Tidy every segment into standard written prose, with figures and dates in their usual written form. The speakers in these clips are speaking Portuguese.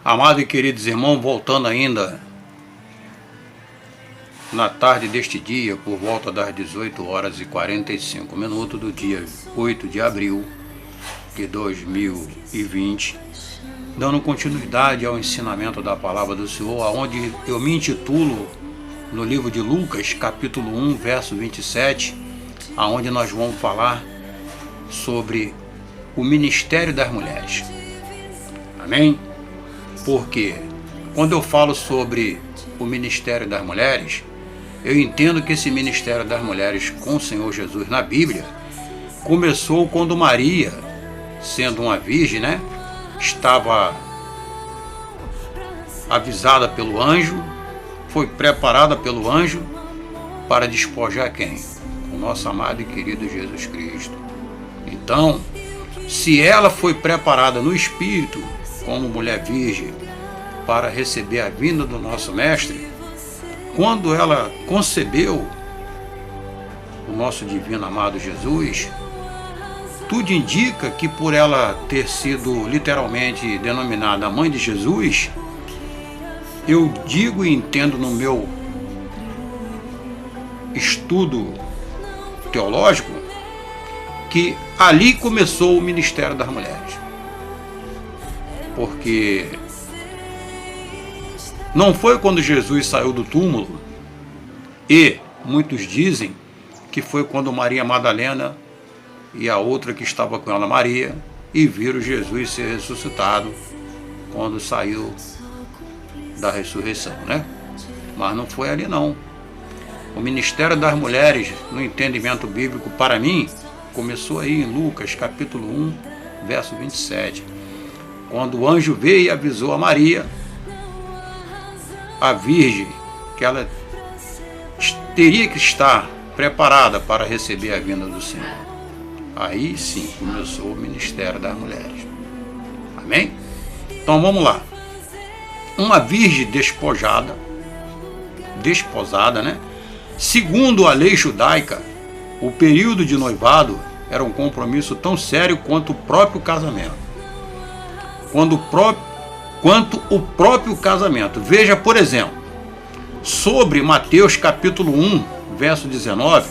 Amados e queridos irmãos, voltando ainda na tarde deste dia, por volta das 18 horas e 45 minutos do dia 8 de abril de 2020, dando continuidade ao ensinamento da palavra do Senhor, onde eu me intitulo no livro de Lucas, capítulo 1, verso 27, aonde nós vamos falar sobre o ministério das mulheres. Amém? Porque quando eu falo sobre o ministério das mulheres, eu entendo que esse ministério das mulheres com o Senhor Jesus na Bíblia começou quando Maria, sendo uma virgem, estava avisada pelo anjo, foi preparada pelo anjo para despojar quem? O nosso amado e querido Jesus Cristo. Então, se ela foi preparada no Espírito como mulher virgem para receber a vinda do nosso Mestre, quando ela concebeu o nosso divino amado Jesus, tudo indica que por ela ter sido literalmente denominada a mãe de Jesus, eu digo e entendo no meu estudo teológico que ali começou o ministério das mulheres. Porque não foi quando Jesus saiu do túmulo, e muitos dizem que foi quando Maria Madalena e a outra que estava com ela, Maria, e viram Jesus ser ressuscitado quando saiu da ressurreição, Mas não foi ali não. O ministério das mulheres, no entendimento bíblico, para mim, começou aí em Lucas, capítulo 1, verso 27. Quando o anjo veio e avisou a Maria, a virgem, que ela teria que estar preparada para receber a vinda do Senhor. Aí sim começou o ministério das mulheres. Amém? Então vamos lá. Uma virgem desposada, segundo a lei judaica, o período de noivado era um compromisso tão sério quanto o próprio casamento. Quanto o próprio casamento. Veja, por exemplo, sobre Mateus capítulo 1, verso 19,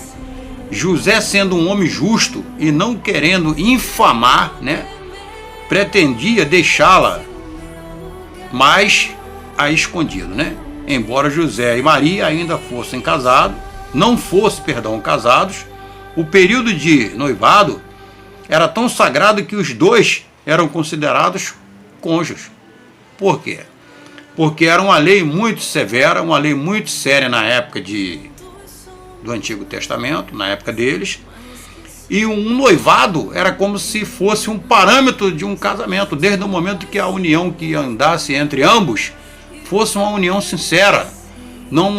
José, sendo um homem justo e não querendo infamar, pretendia deixá-la, mas a escondido, Embora José e Maria ainda fossem casados, casados, o período de noivado era tão sagrado que os dois eram considerados cônjuges. Por quê? Porque era uma lei muito severa, uma lei muito séria na época do Antigo Testamento, na época deles, e um noivado era como se fosse um parâmetro de um casamento, desde o momento que a união que andasse entre ambos fosse uma união sincera, não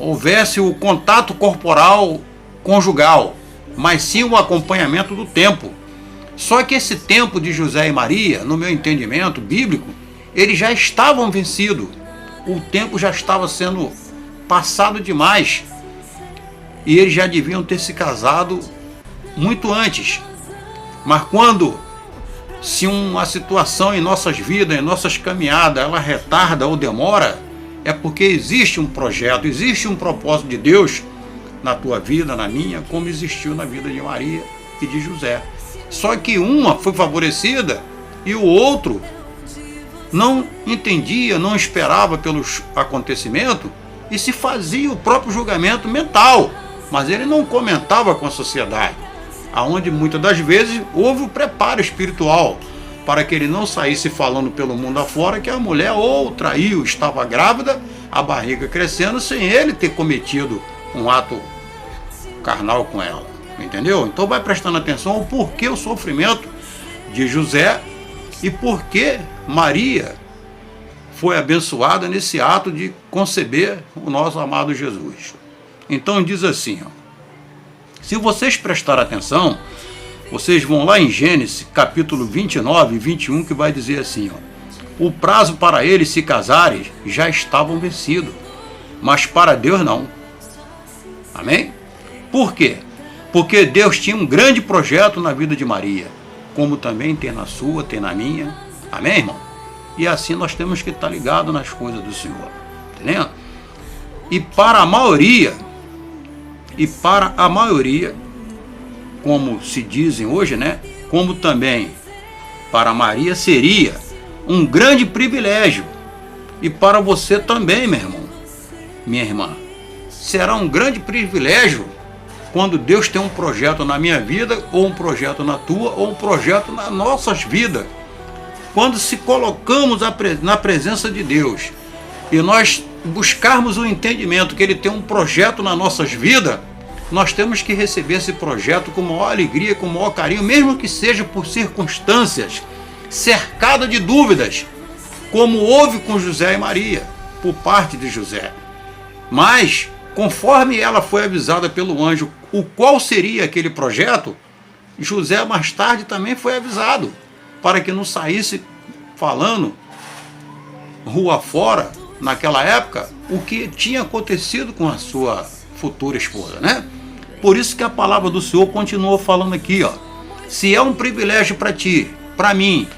houvesse o contato corporal conjugal, mas sim o acompanhamento do tempo. Só que esse tempo de José e Maria, no meu entendimento bíblico, eles já estavam vencidos. O tempo já estava sendo passado demais. E eles já deviam ter se casado muito antes. Mas se uma situação em nossas vidas, em nossas caminhadas, ela retarda ou demora, é porque existe um projeto, existe um propósito de Deus na tua vida, na minha, como existiu na vida de Maria e de José. Só que uma foi favorecida e o outro não entendia, não esperava pelos acontecimentos e se fazia o próprio julgamento mental, mas ele não comentava com a sociedade, aonde muitas das vezes houve o preparo espiritual para que ele não saísse falando pelo mundo afora que a mulher ou traiu, estava grávida, a barriga crescendo, sem ele ter cometido um ato carnal com ela. Entendeu? Então vai prestando atenção ao porquê o sofrimento de José e porquê Maria foi abençoada nesse ato de conceber o nosso amado Jesus. Então diz assim, se vocês prestarem atenção, vocês vão lá em Gênesis capítulo 29 e 21, que vai dizer assim, o prazo para eles se casarem já estavam vencidos, mas para Deus não. Amém? Por quê? Porque Deus tinha um grande projeto na vida de Maria, como também tem na sua, tem na minha. Amém, irmão? E assim nós temos que estar ligados nas coisas do Senhor. Entendendo? E para a maioria, como se dizem hoje, né? Como também para Maria seria um grande privilégio. E para você também, meu irmão, minha irmã, será um grande privilégio quando Deus tem um projeto na minha vida, ou um projeto na tua, ou um projeto nas nossas vidas. Quando se colocamos na presença de Deus e nós buscarmos o entendimento que Ele tem um projeto nas nossas vidas, nós temos que receber esse projeto com maior alegria, com maior carinho, mesmo que seja por circunstâncias, cercada de dúvidas, como houve com José e Maria, por parte de José. Mas, conforme ela foi avisada pelo anjo o qual seria aquele projeto, José mais tarde também foi avisado, para que não saísse falando rua fora, naquela época, o que tinha acontecido com a sua futura esposa, né? Por isso que a palavra do Senhor continua falando aqui, ó. Se é um privilégio para ti, para mim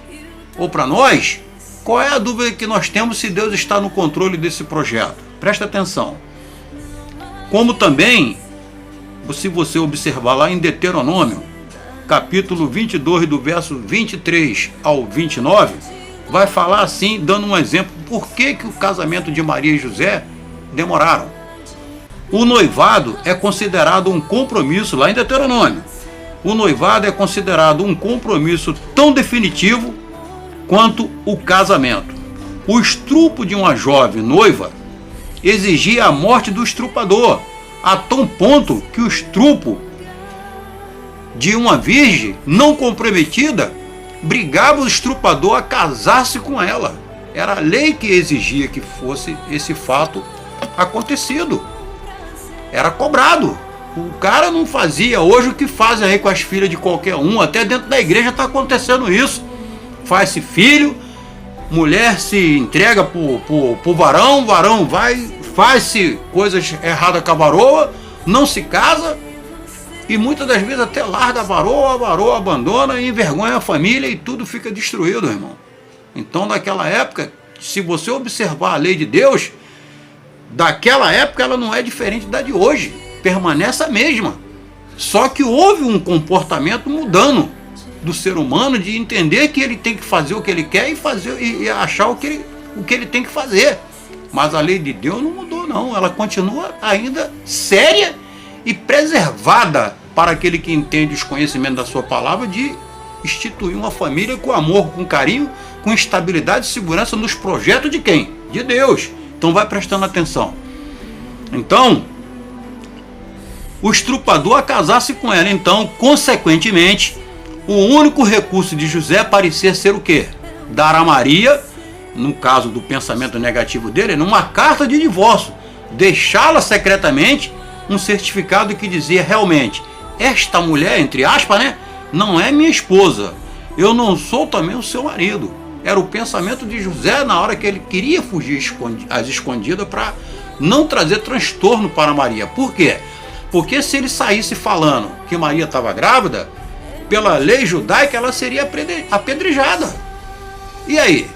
ou para nós, qual é a dúvida que nós temos se Deus está no controle desse projeto? Presta atenção. Como também, se você observar lá em Deuteronômio, capítulo 22, do verso 23 ao 29, vai falar assim, dando um exemplo, por que o casamento de Maria e José demoraram. O noivado é considerado um compromisso, lá em Deuteronômio, o noivado é considerado um compromisso tão definitivo quanto o casamento. O estrupo de uma jovem noiva exigia a morte do estrupador, a tal ponto que o estrupo de uma virgem não comprometida brigava o estrupador a casar-se com ela. Era a lei que exigia que fosse esse fato acontecido. Era cobrado. O cara não fazia hoje o que fazem aí com as filhas de qualquer um. Até dentro da igreja está acontecendo isso. Faz-se filho, mulher se entrega pro varão, varão vai, faz-se coisas erradas com a varoa, não se casa e muitas das vezes até larga a varoa abandona e envergonha a família e tudo fica destruído, irmão. Então, naquela época, se você observar a lei de Deus, daquela época ela não é diferente da de hoje, permanece a mesma. Só que houve um comportamento mudando do ser humano de entender que ele tem que fazer o que ele quer e achar o que ele tem que fazer. Mas a lei de Deus não mudou, não. Ela continua ainda séria e preservada para aquele que entende os conhecimentos da sua palavra, de instituir uma família com amor, com carinho, com estabilidade e segurança nos projetos de quem? De Deus. Então vai prestando atenção. Então, o estrupador a casar-se com ela. Então, consequentemente, o único recurso de José parecia ser o quê? Dar a Maria, no caso do pensamento negativo dele, numa carta de divórcio, deixá-la secretamente um certificado que dizia realmente, esta mulher, entre aspas, né, não é minha esposa, eu não sou também o seu marido. Era o pensamento de José na hora que ele queria fugir às escondidas para não trazer transtorno para Maria. Por quê? Porque se ele saísse falando que Maria estava grávida, pela lei judaica ela seria apedrejada. E aí?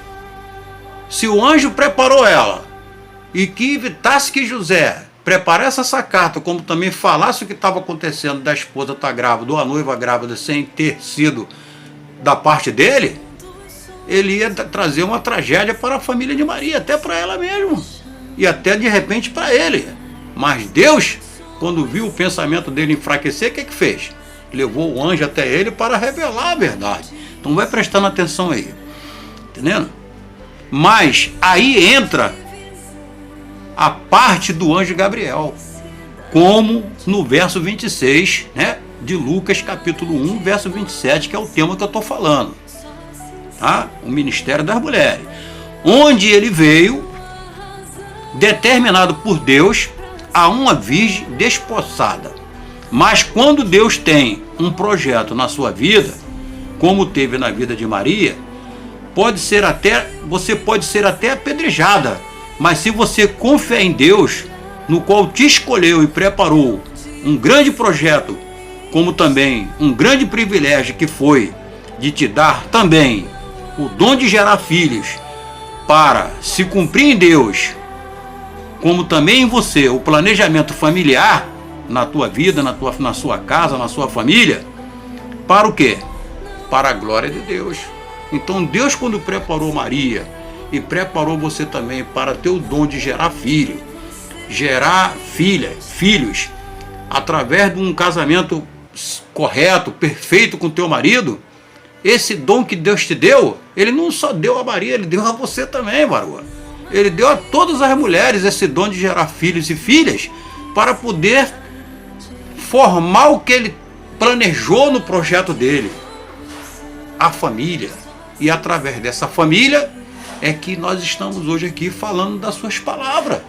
Se o anjo preparou ela e que evitasse que José preparasse essa carta, como também falasse o que estava acontecendo da esposa estar grávida ou a noiva grávida sem ter sido da parte dele, ele ia trazer uma tragédia para a família de Maria, até para ela mesma e até de repente para ele. Mas Deus, quando viu o pensamento dele enfraquecer, o que fez? Levou o anjo até ele para revelar a verdade. Então vai prestando atenção aí, entendendo? Mas aí entra a parte do anjo Gabriel, como no verso 26, né, de Lucas capítulo 1, verso 27, que é o tema que eu estou falando, tá? O ministério das mulheres, onde ele veio determinado por Deus a uma virgem desposada. Mas quando Deus tem um projeto na sua vida, como teve na vida de Maria, você pode ser até apedrejada, mas se você confiar em Deus, no qual te escolheu e preparou um grande projeto, como também um grande privilégio que foi de te dar também o dom de gerar filhos para se cumprir em Deus, como também em você, o planejamento familiar na tua vida, na sua casa, na sua família, para o quê? Para a glória de Deus. Então Deus, quando preparou Maria e preparou você também para ter o dom de gerar filho, gerar filhos, através de um casamento correto, perfeito com teu marido, esse dom que Deus te deu, Ele não só deu a Maria, Ele deu a você também, varoa. Ele deu a todas as mulheres esse dom de gerar filhos e filhas para poder formar o que Ele planejou no projeto dele, a família. E através dessa família é que nós estamos hoje aqui falando das suas palavras,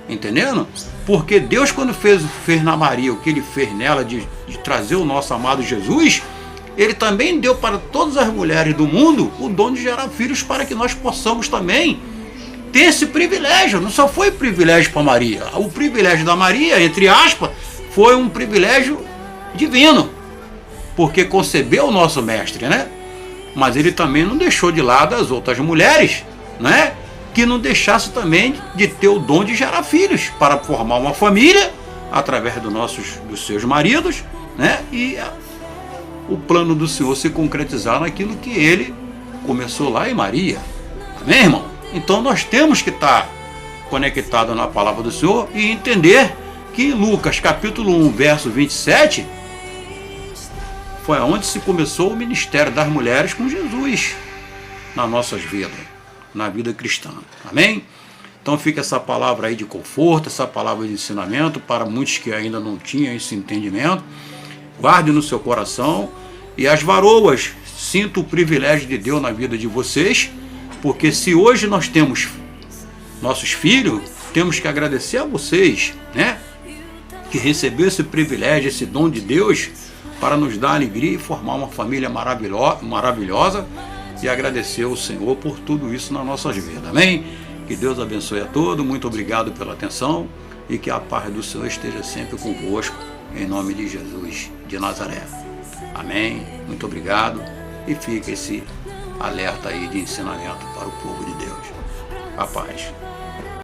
entendendo? Porque Deus, quando fez na Maria o que Ele fez nela de trazer o nosso amado Jesus, Ele também deu para todas as mulheres do mundo o dom de gerar filhos para que nós possamos também ter esse privilégio. Não só foi privilégio para Maria, o privilégio da Maria, entre aspas, foi um privilégio divino, porque concebeu o nosso mestre, né? Mas Ele também não deixou de lado as outras mulheres, né? Que não deixasse também de ter o dom de gerar filhos para formar uma família através dos seus maridos, né? E o plano do Senhor se concretizar naquilo que Ele começou lá em Maria. Amém, irmão? Então nós temos que estar conectados na palavra do Senhor e entender que em Lucas capítulo 1, verso 27, foi onde se começou o ministério das mulheres com Jesus nas nossas vidas, na vida cristã. Amém? Então fica essa palavra aí de conforto, essa palavra de ensinamento para muitos que ainda não tinham esse entendimento. Guarde no seu coração. E as varoas, sinta o privilégio de Deus na vida de vocês, porque se hoje nós temos nossos filhos, temos que agradecer a vocês, né? Que recebeu esse privilégio, esse dom de Deus, para nos dar alegria e formar uma família maravilhosa, e agradecer ao Senhor por tudo isso nas nossas vidas. Amém? Que Deus abençoe a todos. Muito obrigado pela atenção e que a paz do Senhor esteja sempre convosco, em nome de Jesus de Nazaré. Amém? Muito obrigado, e fica esse alerta aí de ensinamento para o povo de Deus. A paz.